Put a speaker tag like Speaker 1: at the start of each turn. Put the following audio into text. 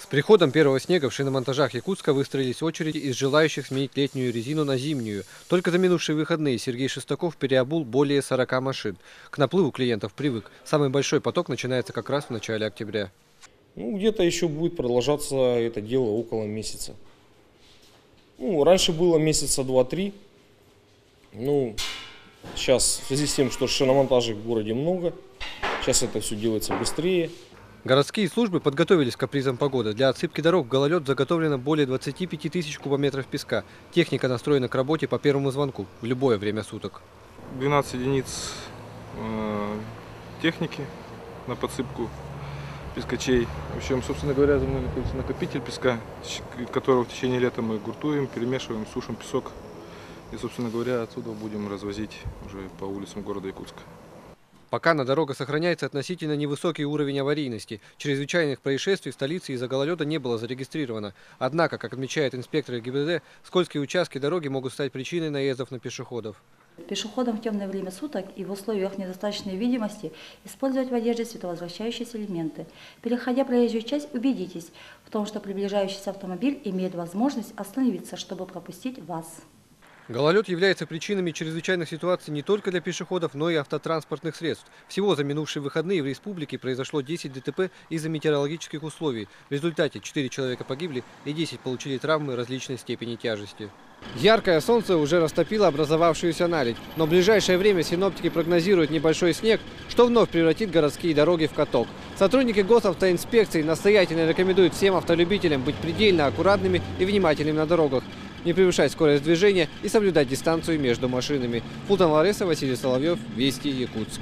Speaker 1: С приходом первого снега в шиномонтажах Якутска выстроились очереди из желающих сменить летнюю резину на зимнюю. Только за минувшие выходные Сергей Шестаков переобул более 40 машин. К наплыву клиентов привык. Самый большой поток начинается как раз в начале октября.
Speaker 2: Где-то еще будет продолжаться это дело около месяца. Раньше было месяца 2-3. Сейчас в связи с тем, что шиномонтажей в городе много, сейчас это все делается быстрее.
Speaker 1: Городские службы подготовились к капризам погоды. Для отсыпки дорог в гололед заготовлено более 25 тысяч кубометров песка. Техника настроена к работе по первому звонку в любое время суток.
Speaker 3: 12 единиц техники на подсыпку пескачей. В общем, собственно говоря, за мной находится накопитель песка, которого в течение лета мы гуртуем, перемешиваем, сушим песок. И, собственно говоря, отсюда будем развозить уже по улицам города Якутска.
Speaker 1: Пока на дорогах сохраняется относительно невысокий уровень аварийности. Чрезвычайных происшествий в столице из-за гололеда не было зарегистрировано. Однако, как отмечают инспекторы ГИБДД, скользкие участки дороги могут стать причиной наездов на пешеходов.
Speaker 4: Пешеходам в темное время суток и в условиях недостаточной видимости использовать в одежде световозвращающиеся элементы. Переходя проезжую часть, убедитесь в том, что приближающийся автомобиль имеет возможность остановиться, чтобы пропустить вас.
Speaker 1: Гололед является причинами чрезвычайных ситуаций не только для пешеходов, но и автотранспортных средств. Всего за минувшие выходные в республике произошло 10 ДТП из-за метеорологических условий. В результате 4 человека погибли и 10 получили травмы различной степени тяжести. Яркое солнце уже растопило образовавшуюся наледь, но в ближайшее время синоптики прогнозируют небольшой снег, что вновь превратит городские дороги в каток. Сотрудники госавтоинспекции настоятельно рекомендуют всем автолюбителям быть предельно аккуратными и внимательными на дорогах, не превышать скорость движения и соблюдать дистанцию между машинами. Фултан Лареса, Василий Соловьев, Вести, Якутск.